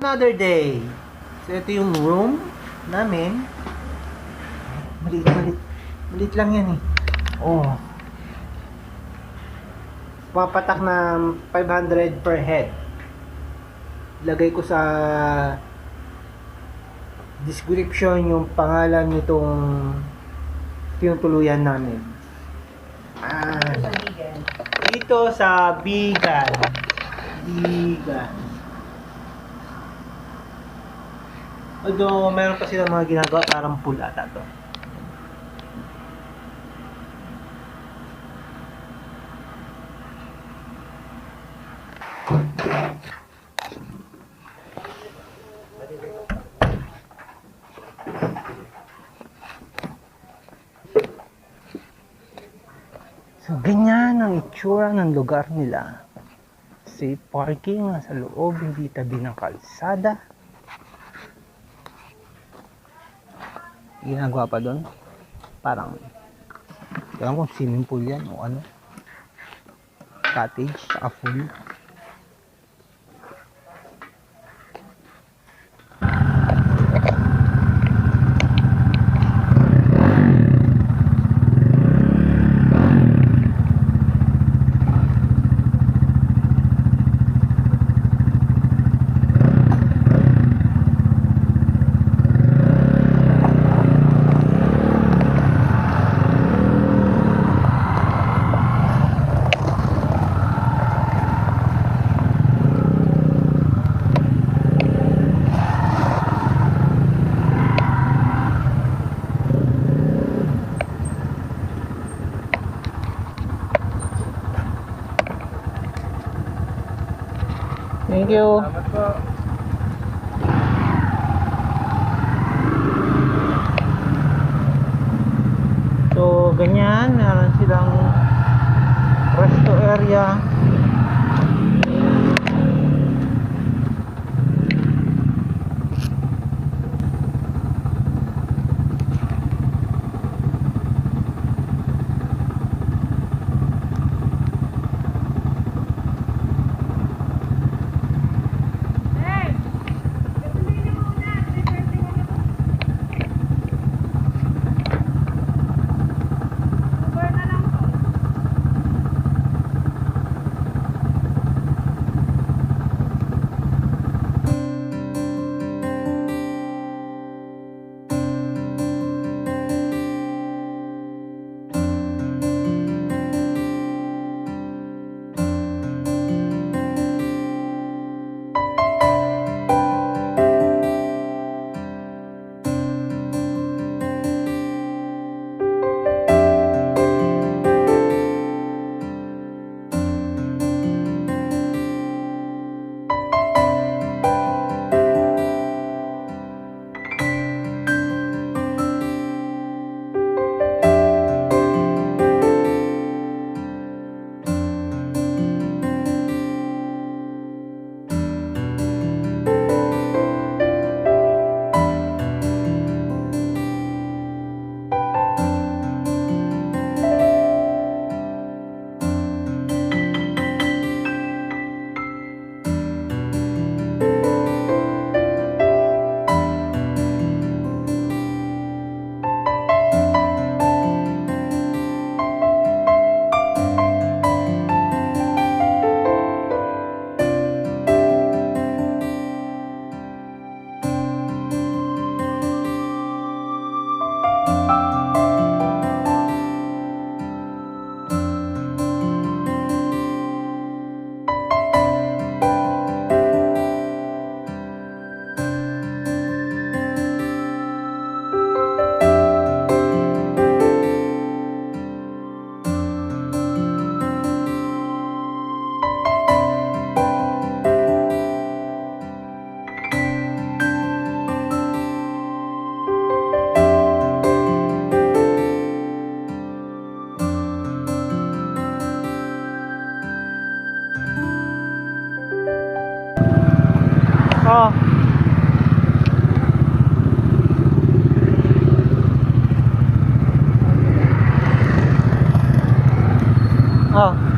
Another day. So, ito yung room namin. Maliit lang yan eh. Oh. Papatak na 500 per head. Lagay ko sa description yung pangalan nitong tinutuluyan namin. Dito sa Bigan. Although, meron pa silang mga ginagawa, parang pool ata to. So, ganyan ang itsura ng lugar nila. Safe parking sa loob, hindi tabi ng kalsada. Ginagawa pa doon. Parang, hindi ko alam kung swimming pool yan o ano. Cottage, saka pool. Thank you. Salamat po. So, ganyan. Meron silang resto area. Oh. Oh.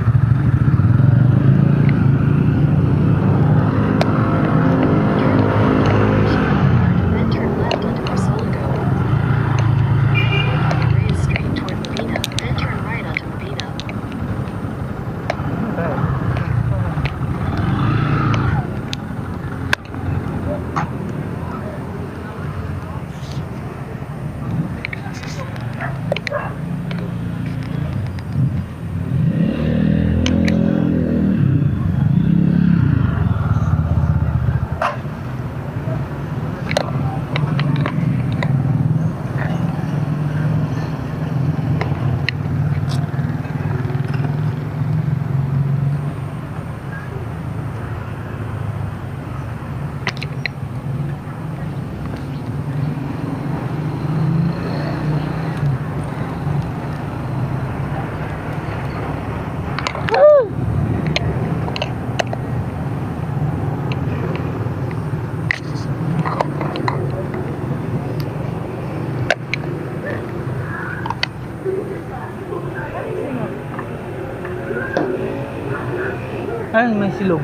Yan, may silog.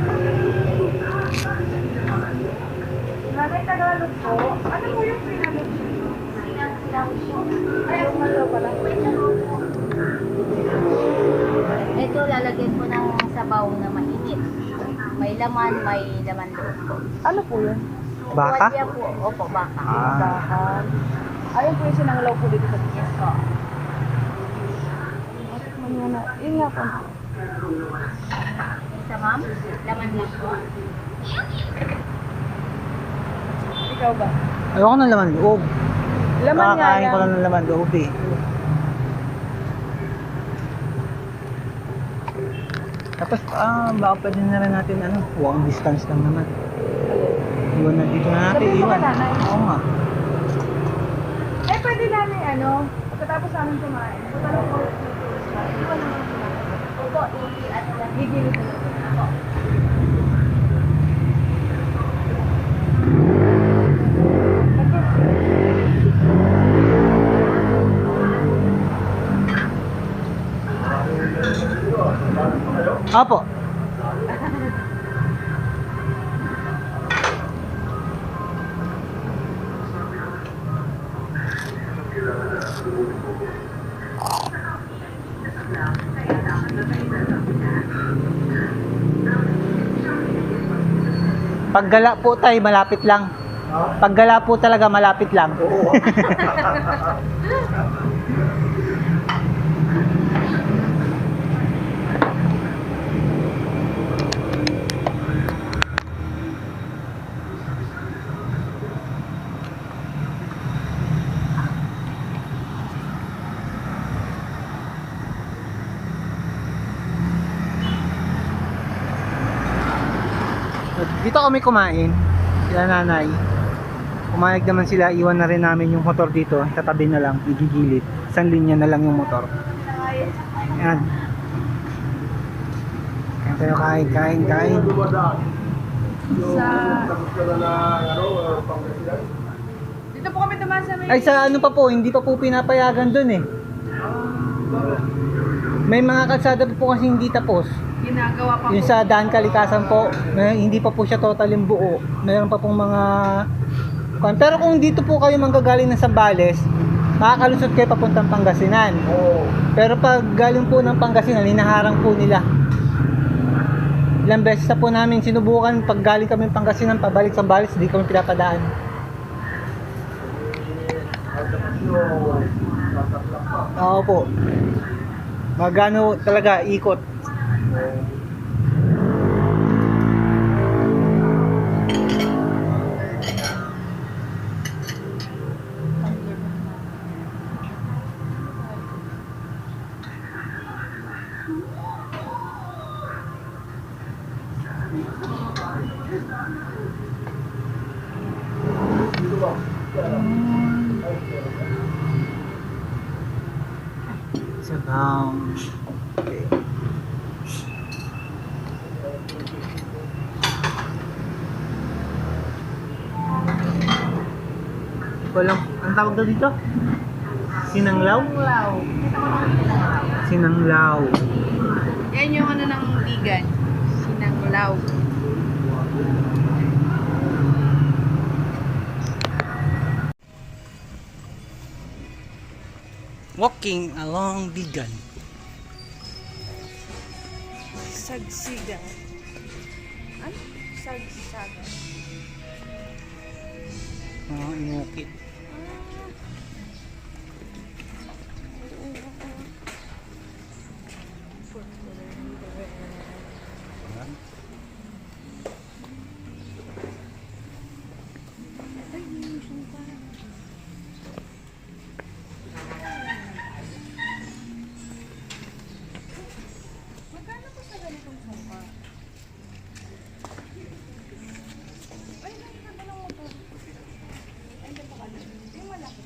Nanay Tagalog po. Ano po yung pinalog? Ayaw mo daw pala. Ito lalagyan ko ng sabaw na mainit. May laman loob po. Ano po yun? Baka? Tuwalya po. Opo, baka. Ah. Bahan. Ayun po yung sinanglaw po dito sa Yes bukas. po. Muna. Yun nga po. Isa ma'am, laman lang po. Ikaw ba? Ayoko ng laman loob. Laman nga Kakakain ko lang. lang ng laman loob eh. Tapos, baka pwede na rin natin walking distance lang naman. Iwan na dito na natin, Sabihin mo iwan. ka, nanay. Oo nga. Eh, pwede namin pagkatapos namin kumain. Punta lang po. Iwan naman kumain. Opo, i-ano lang. Gigilid na lang. Ako. Apo. Paggala po tayo, malapit lang. Paggala po talaga, malapit lang. Dito kami kumain, sila nanay. Pumayag naman sila, iwan na rin namin yung motor dito, tatabi na lang, igigilid. Isang linya na lang yung motor. Yan. Kaya tayo kain. Sa... Dito po kami dumaan sa may... Ay sa ano pa po, hindi pa po pinapayagan dun eh. May mga kalsada pa po kasi hindi tapos. Ginagawa pa Yung po. sa daan kalikasan po, hindi pa po siya totaling buo. Mayroon pa pong mga... Pero kung dito po kayo manggagaling ng Zambales, makakalusot kayo papuntang Pangasinan. Pero pag galing po ng Pangasinan, hinaharang po nila. Ilang beses na po namin sinubukan, pag galing kami ng Pangasinan, pabalik Zambales, hindi kami pinapadaan. Oo po. Magano talaga, ikot. Sabaw. Okay. Walang, ang tawag daw dito? Sinanglaw? Sinanglaw. Yan yung ng vegan. Sinanglaw. Walking along Bigan. Sagsigan. Ano? Sagsagan. Inukit. Magkano po sa ganitong sofa? Ay, nakikita lang mo to. Ay, hindi pa kanya. Yung malaki.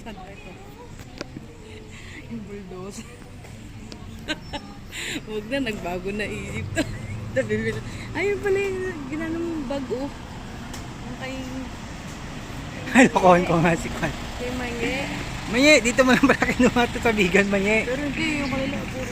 Saan ba ito? Yung bulldozer. Huwag na, nagbago na isip to. Ayun pala yung ginano mong bag, oh. Yung kay... Lokohin ko nga si Kwan. Kay Manye. Manye, dito mo lang pala kinuha ito sa bigan, Manye. Pero hindi, yung kanila puro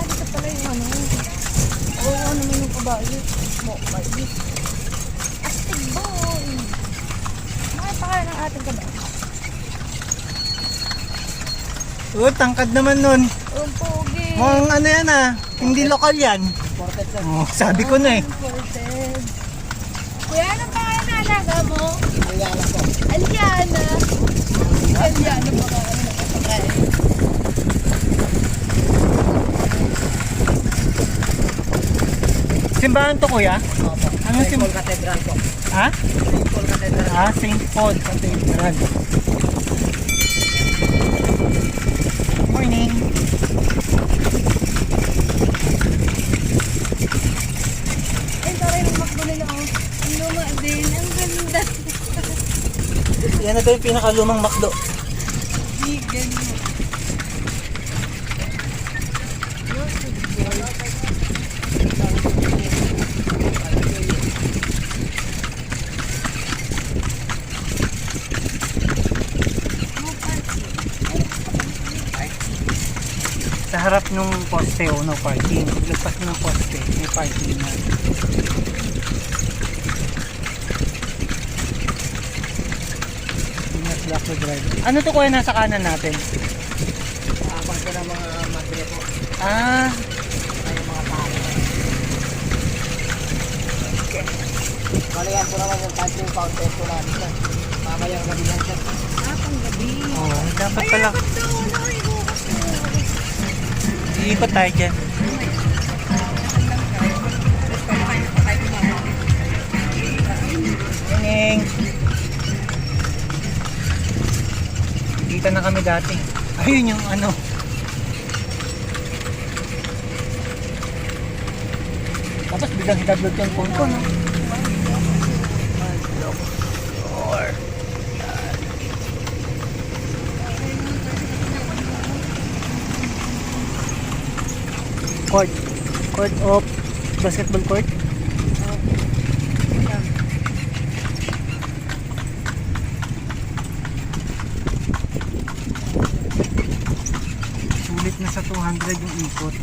dito pala yung ano. Oo, ano naman yung kabayo. Kabayo. Astig boy. Makita kaya ng ating kabayo. Oh, tangkad naman nun. Ang pogi. Mukhang ano yan ah, hindi lokal yan. Oh, sabi ko na eh. Imported. Kuya, anong pangalan na alaga mo? Aliana po. Aliana. Aliana pa ka. Simbahan to kuya? Opo. Ano St. sim- Paul Cathedral po. Ha? St. Paul Cathedral. Ah, St. Paul Cathedral. Morning. Ay, taray ng makbo nila oh. Ang luma din. Ang ganda. Yan na daw yung pinakalumang McDo. Vegan. Sa harap nung poste o no parking. Lagpas mo ng poste, may parking na. Ingat block the driver. Ano to kuya nasa kanan natin? Abang ko ng mga madre po. Ah, Ay, mga tao. Bali yan po naman yung touching fountain po namin siya. Mamayang gabi yan siya. Ah, pang gabi. oh, dapat pala. Ay, daw. Ay, bukas mo. Iikot tayo dyan. Morning. Kita na kami dati. Ayun yung ano. Tapos biglang hitablog yung phone ko, no? Court. Court of basketball court. Sulit na sa 200 yung ikot.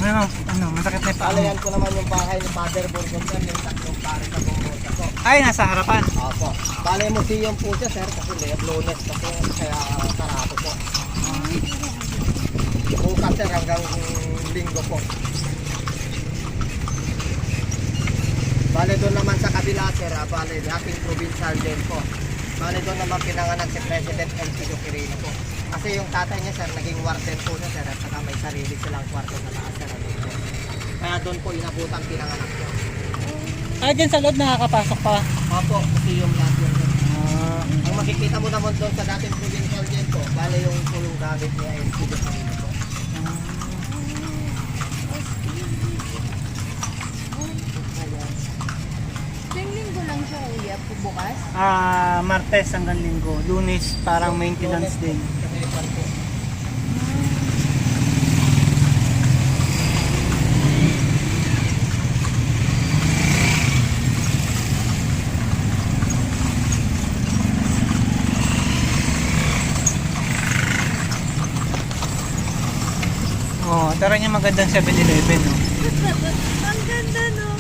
Ano, masakit na yung paa Bali mo. yan po naman yung bahay ni Father Burgos yan. Yung tatlong pare na bumusa po. Ay, nasa harapan. Opo. Bali museum po siya sir. Kasi Lunes kasi kaya sarado po. Bukas sir hanggang Linggo po. Bale doon naman sa kabila sir, bale dating provincial din po. Bale doon naman pinanganak si President Elpidio Quirino po. Kasi yung tatay niya sir, naging warden po niya sir at saka may sarili silang kwarto sa taas sir. Kaya doon po inabutang pinanganak po. Ah, dyan sa loob nakakapasok pa. Opo, museum lahat yun sir. Ah, Ang makikita mo naman doon sa dating provincial din po, bale yung pulong gamit niya ay Elpidio Quirino po. Linggo lang siya, kuya, po bukas. Martes hanggang Linggo. Lunes parang maintenance din. Kasi ipon po. Oh, Tara niya magandang 7-Eleven, no? Ang ganda, no?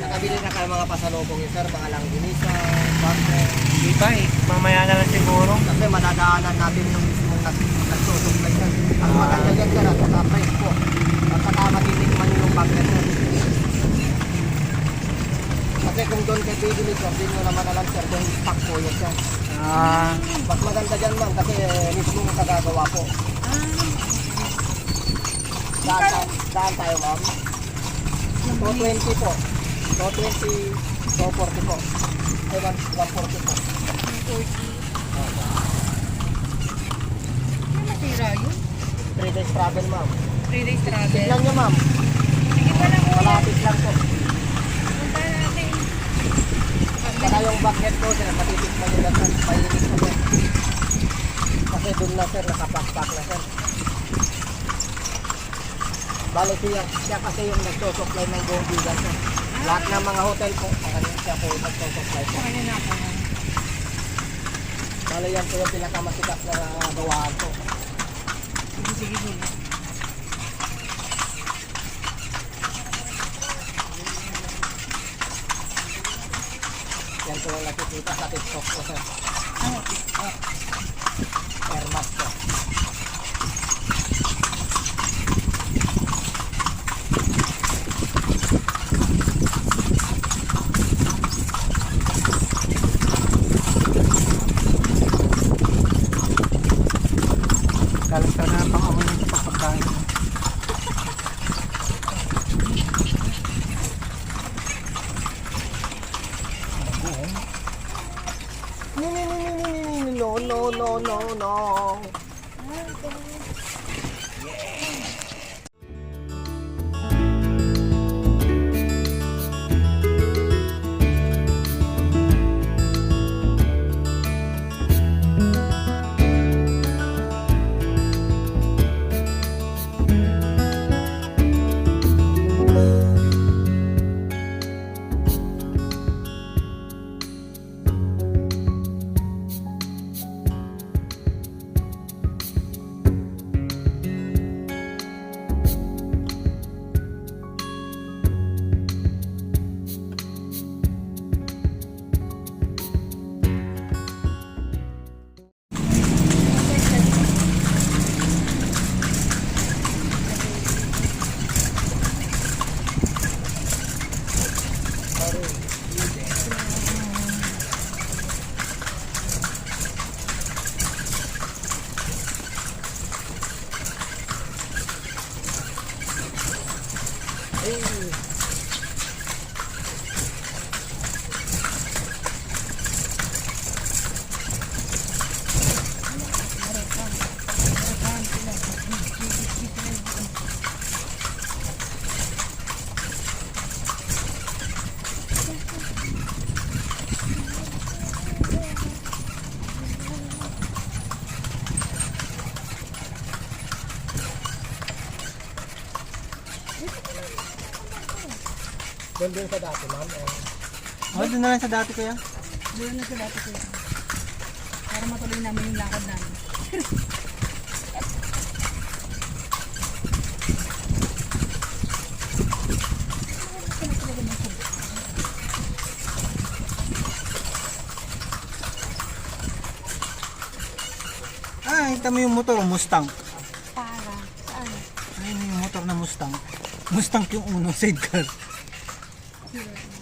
Nakabili na kayo mga pasalubong yun, sir. Mga langginisa, partner. Hindi pa eh. Mamaya na lang siguro. Kasi madadaanan natin yung mismong nagsusupply yan. Ang maganda yan, sir, at saka price po. At saka matitikman yung partner, sir. Kasi kung doon kayo bibili, sir, din nyo naman alam, sir, kung stock po yun, sir. Mas maganda dyan, ma'am, kasi mismong kagagawa po. Daan tayo, ma'am. 220 po. 220, 240 po. Ay, 140 po. 140. Ano matira yun? 3 days travel, ma'am. 3 days travel. Tignan nyo, ma'am. Sige pa lang, kuya. Malapit lang po. Punta natin. Saka yung bucket po, sir, matitikman nyo lang, sir. Pahilig po, sir. Kasi doon na, sir, nakapack-pack na, sir. Bale siya kasi yung nagsusupply ng buong bigan, sir. Lahat ng mga hotel po, siya po yung nagsusupply po. Kanya na ako. Bale yan po yung pinakamasikat na gawaan po. Sige, sige, sige. Yan po yung nakikita sa TikTok po, sir. Ano? Airmax po. Kalas ka na pang amoy nito pagpagkain. No, no, no, no, no. Doon din sa dati, ma'am. Doon na lang sa dati kuya. Doon na sa dati ko. Para matuloy namin yung lakad namin. Kita mo yung motor, Mustang. Para, saan? Ayun yung motor na Mustang. Mustang yung uno, sidecar. Sure.